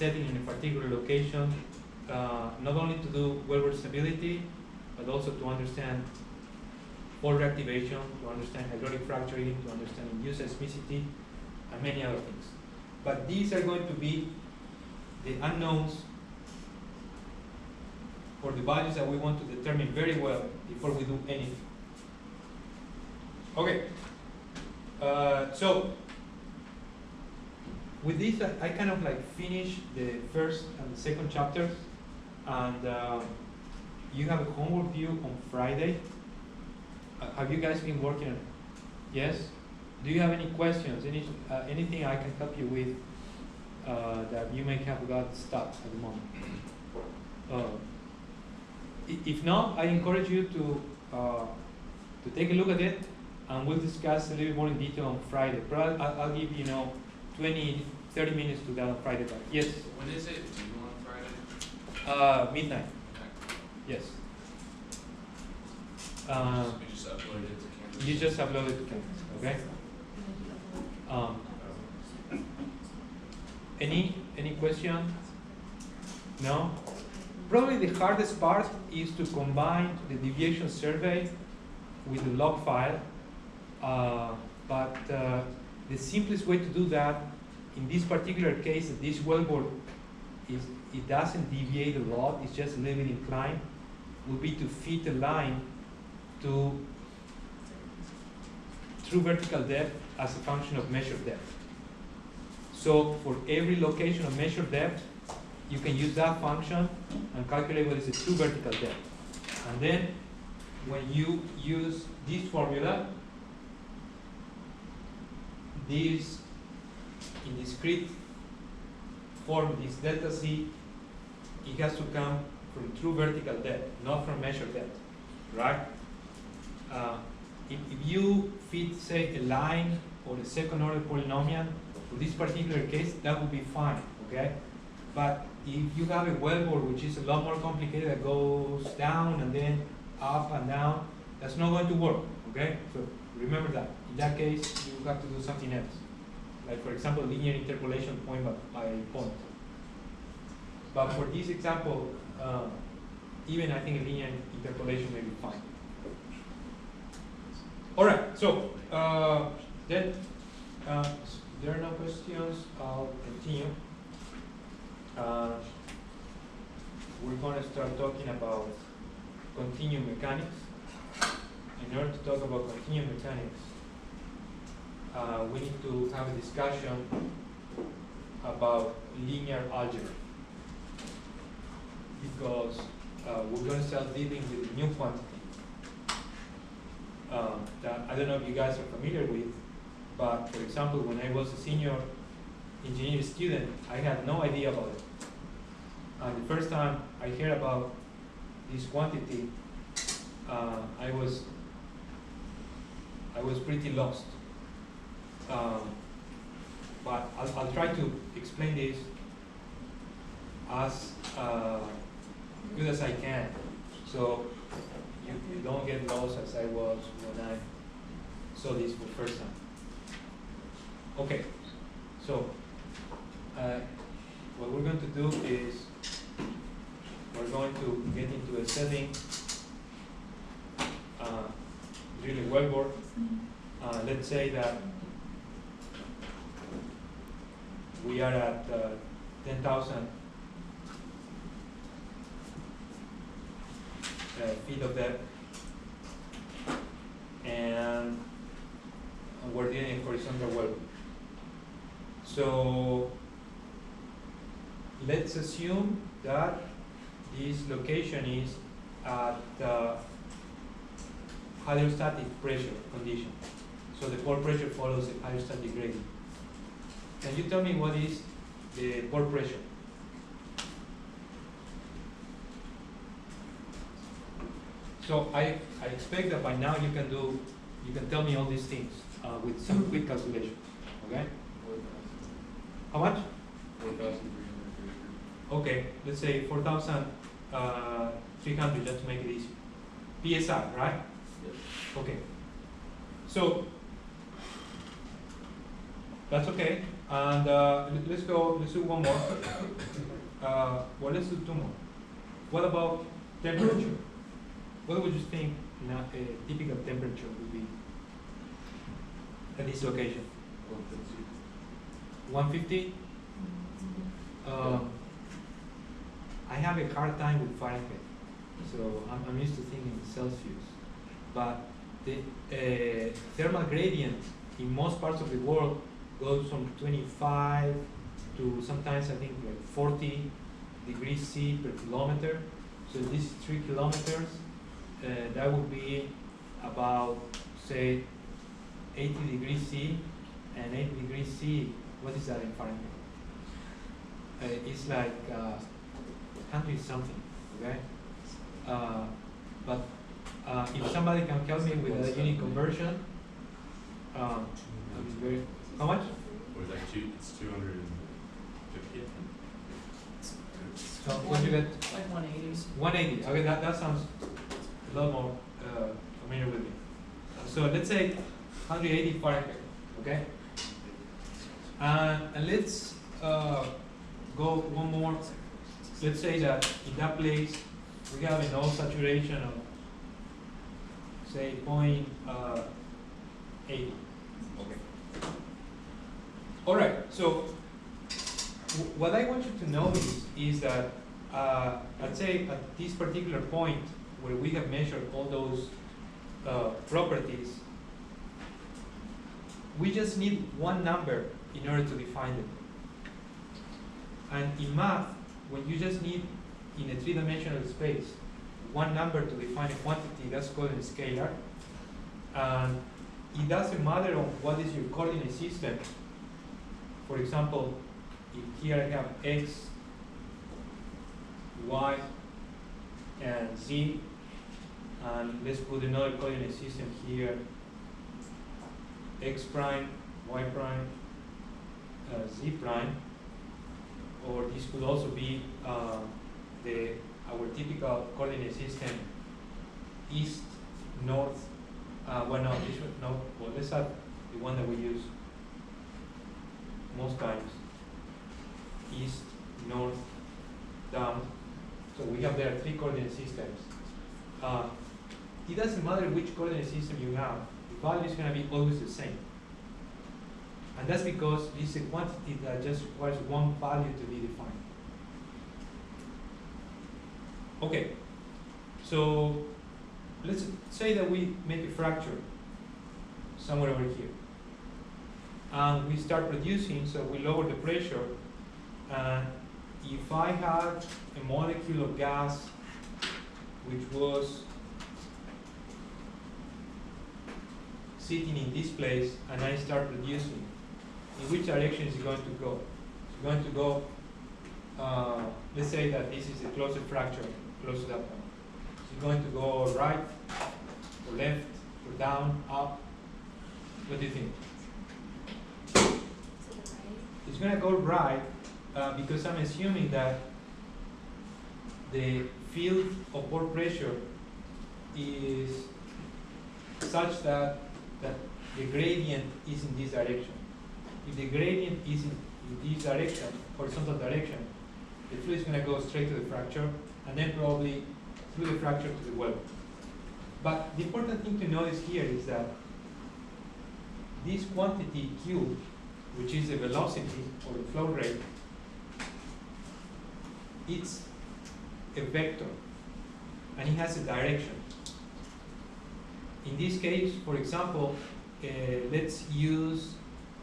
setting in a particular location, not only to do wellbore stability, but also to understand fault reactivation, to understand hydraulic fracturing, to understand induced seismicity, and many other things. But these are going to be the unknowns for the values that we want to determine very well before we do anything. Okay, so with this, I kind of like finish the first and the second chapters, and you have a homework due on Friday. Have you guys been working on it? Yes? Do you have any questions? Anything I can help you with that you may have got stuck at the moment? If not, I encourage you to take a look at it, and we'll discuss a little more in detail on Friday. But I'll give you, 20, 30 minutes to that on Friday. But yes? When is it due on Friday? Midnight. Okay. Yes. You just uploaded it to Canvas? You just upload it to Canvas, okay? Any question? No? Probably the hardest part is to combine the deviation survey with the log file, but the simplest way to do that in this particular case, this wellbore it doesn't deviate a lot, it's just a little bit inclined, would be to fit a line to true vertical depth as a function of measured depth. So for every location of measured depth, you can use that function and calculate what is the true vertical depth. And then when you use this formula, this in discrete form, this delta Z, it has to come from true vertical depth, not from measured depth, right? If you fit, say, a line or a second order polynomial, for this particular case, that would be fine, okay? But if you have a wellbore which is a lot more complicated, that goes down and then up and down, that's not going to work, okay? So remember that. In that case, you have to do something else. Like, for example, linear interpolation point by point. But for this example, even I think a linear interpolation may be fine. All right, so then there are no questions. I'll continue. We're going to start talking about continuum mechanics. In order to talk about continuum mechanics, we need to have a discussion about linear algebra, because we're going to start dealing with a new quantity that I don't know if you guys are familiar with, but for example, when I was a senior engineering student, I had no idea about it. And the first time I heard about this quantity, I was pretty lost. But I'll try to explain this as good as I can, so you don't get lost as I was when I saw this for the first time. Okay, so what we're going to do is we're going to get into a setting, really wellbore. Let's say that we are at 10,000 feet of depth, and we're dealing in horizontal wellbore. So let's assume that this location is at hydrostatic pressure condition. So the pore pressure follows the hydrostatic gradient. Can you tell me what is the pore pressure? So I expect that by now you can tell me all these things with some quick calculation. Okay? How much? 4,300. Okay, let's say 4,300 just to make it easy. PSI, right? Yes. Okay. So that's okay. And let's do one more. well, let's do two more. What about temperature? What would you think a typical temperature would be at this location? 150? I have a hard time with Fahrenheit, so I'm used to thinking in Celsius. But the thermal gradient in most parts of the world goes from 25 to sometimes I think like 40 degrees C per kilometer. So this is 3 kilometers. That would be about, say, 80 degrees C. And 80 degrees C, what is that in Fahrenheit? It's like 100 something, okay? But if somebody can help me with a unit conversion, I'll be very, how much? Or it's 250. So what do you get? Like 180. 180. Okay, that sounds a lot more familiar with me. So let's say 180 Fahrenheit, okay? And let's go one more. Let's say that in that place we have an all saturation of say 0.80. Okay. All right. So what I want you to notice is that let's say at this particular point where we have measured all those properties, we just need one number in order to define them. And in math, when you just need in a three-dimensional space one number to define a quantity, that's called a scalar. And it doesn't matter on what is your coordinate system. For example, if here I have x, y, and z, and let's put another coordinate system here, x prime, y prime, z prime, or this could also be our typical coordinate system, east, north, well no, this one, no, well let's have the one that we use most times, east, north, down. So we have there three coordinate systems. It doesn't matter which coordinate system you have, the value is going to be always the same. And that's because this is a quantity that just requires one value to be defined. Okay, so let's say that we make a fracture somewhere over here. And we start producing, so we lower the pressure. And if I had a molecule of gas which was sitting in this place and I start producing, in which direction is it going to go? It's going to go, let's say that this is a closed fracture, close to that point. It's going to go right, or left, or down, up. What do you think? It's going to go right because I'm assuming that the field of pore pressure is such that the gradient is in this direction. If the gradient is in this direction, horizontal direction, the fluid is going to go straight to the fracture and then probably through the fracture to the well. But the important thing to notice here is that this quantity Q, which is the velocity or the flow rate, it's a vector and it has a direction. In this case, for example, let's use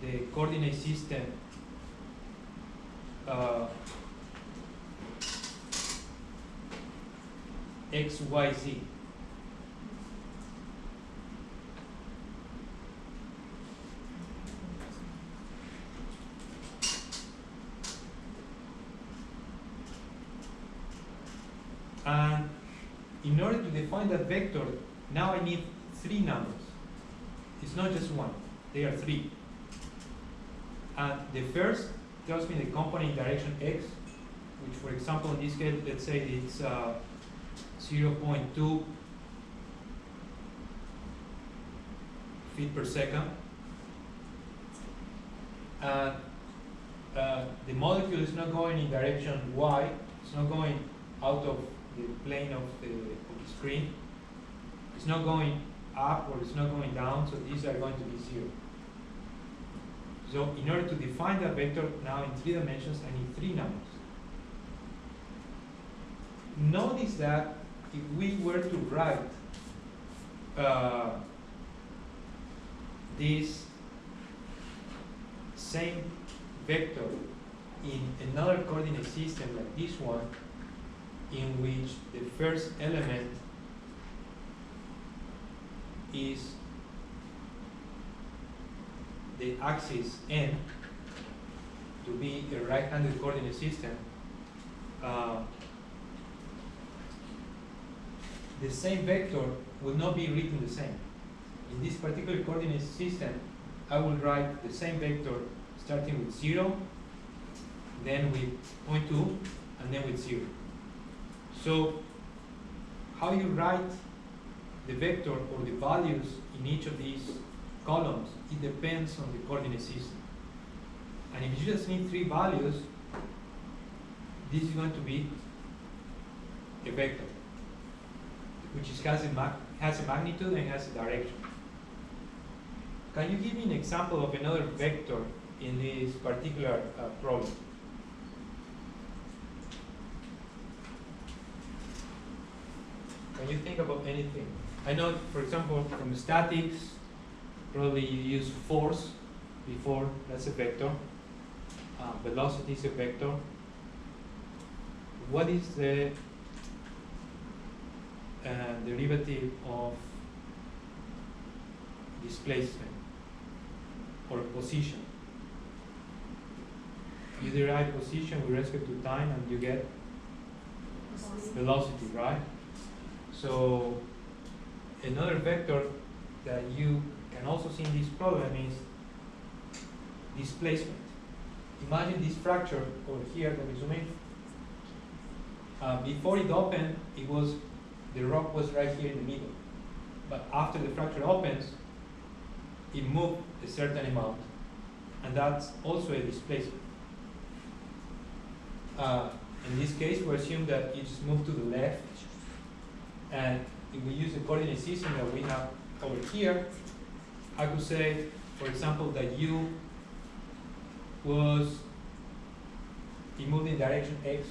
the coordinate system x, y, z. And in order to define that vector, now I need three numbers. It's not just one, they are three. And the first tells me the component in direction x, which for example in this case, let's say it's 0.2 feet per second. And the molecule is not going in direction y, it's not going out of the plane of the screen, it's not going up or it's not going down, so these are going to be 0. So in order to define that vector now in 3 dimensions, I need 3 numbers. Notice that if we were to write this same vector in another coordinate system like this one, in which the first element is the axis n, to be a right-handed coordinate system, the same vector will not be written the same. In this particular coordinate system, I will write the same vector starting with 0, then with 0.2, and then with 0. So how you write the vector or the values in each of these columns, it depends on the coordinate system. And if you just need 3 values, this is going to be a vector, which has a magnitude and has a direction. Can you give me an example of another vector in this particular problem? Can you think about anything? I know, for example, from statics, probably you use force before, that's a vector. Velocity is a vector. What is the derivative of displacement or position? You derive position with respect to time and you get velocity, right? So another vector that you can also see in this problem is displacement. Imagine this fracture over here that we zoom in. Before it opened, the rock was right here in the middle. But after the fracture opens, it moved a certain amount. And that's also a displacement. In this case, we assume that it just moved to the left. And if we use the coordinate system that we have over here, I could say, for example, that u was, it moved in direction x,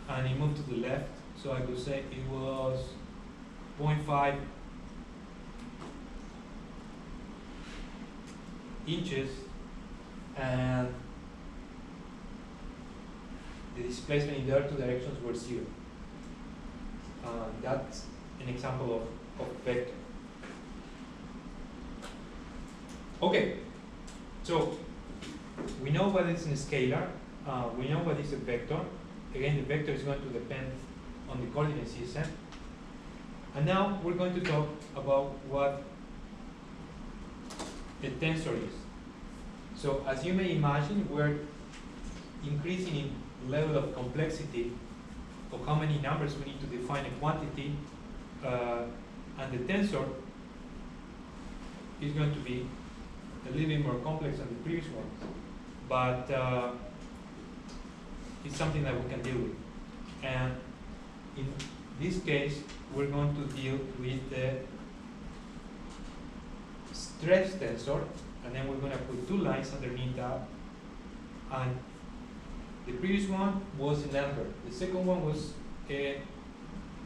and it moved to the left. So I could say it was 0.5 inches, and the displacement in the other 2 directions were 0. That's an example of vector. Okay, so we know what is a scalar, we know what is a vector. Again, the vector is going to depend on the coordinate system. And now we're going to talk about what a tensor is. So as you may imagine, we're increasing in level of complexity of how many numbers we need to define a quantity, and the tensor is going to be a little bit more complex than the previous ones, but it's something that we can deal with. And in this case, we're going to deal with the stress tensor, and then we're going to put 2 lines underneath that. And the previous one was a number. The second one was,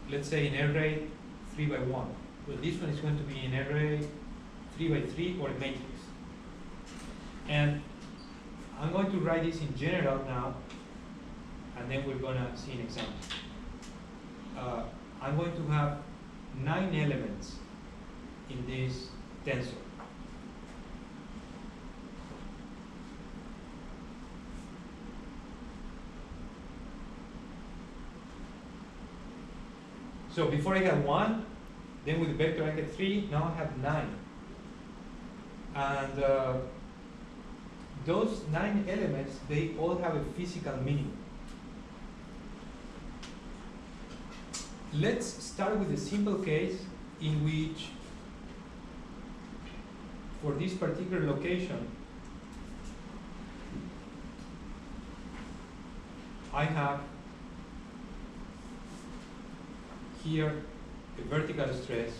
let's say, an array 3 by 1. But this one is going to be an array 3 by 3 or a matrix. And I'm going to write this in general now, and then we're going to see an example. I'm going to have 9 elements in this tensor. So before I had 1, then with the vector I had 3, now I have 9. And those 9 elements, they all have a physical meaning. Let's start with a simple case in which, for this particular location, I have here a vertical stress,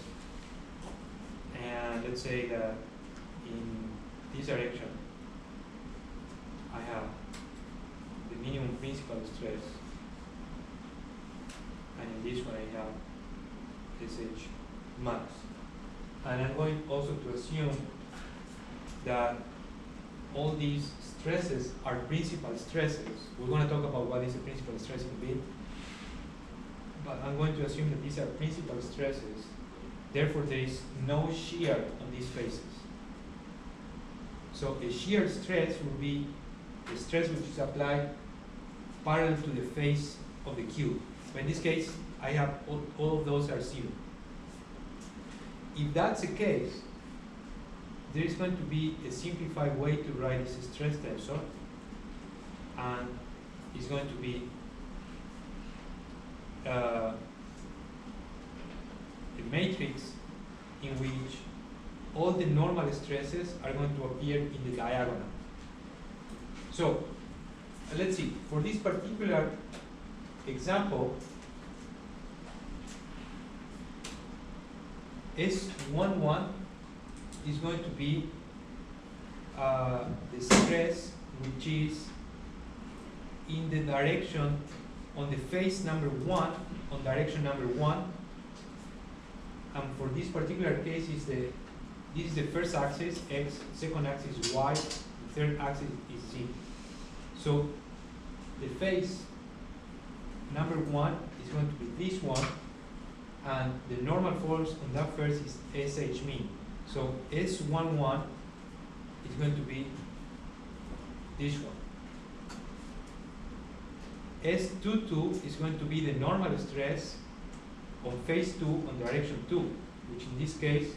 and let's say that in this direction I have the minimum principal stress, and in this one I have SH max. And I'm going also to assume that all these stresses are principal stresses. We're going to talk about what is a principal stress in a bit, but I'm going to assume that these are principal stresses. Therefore, there is no shear on these faces. So a shear stress will be a stress which is applied parallel to the face of the cube. So in this case, I have all of those are zero. If that's the case, there is going to be a simplified way to write this stress tensor, and it's going to be a matrix in which all the normal stresses are going to appear in the diagonal. So let's see, for this particular example, S11 is going to be the stress which is in the direction on the face number 1, on direction number 1, and for this particular case this is the first axis x, second axis y, the third axis is z. So the face number 1 is going to be this one, and the normal force on that first is SH mean. So S11 is going to be this one. S22 is going to be the normal stress on phase 2 on direction 2, which in this case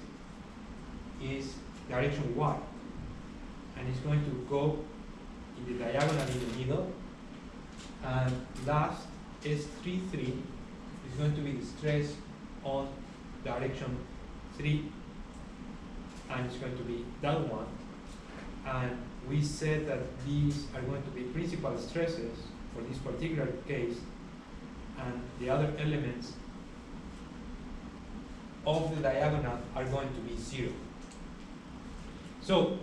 is direction y. And it's going to go in the diagonal in the middle. And last, S33 is going to be the stress on direction 3, and it's going to be that one. And we said that these are going to be principal stresses for this particular case, and the other elements of the diagonal are going to be 0. So